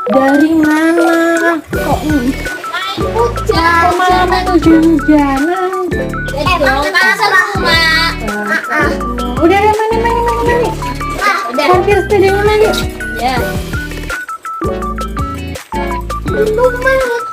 Dari mana? Kok malah menuju hujanan? Emang masa rumah? Udah mani. Parkir sepedanya lagi. Ya. Belum banget.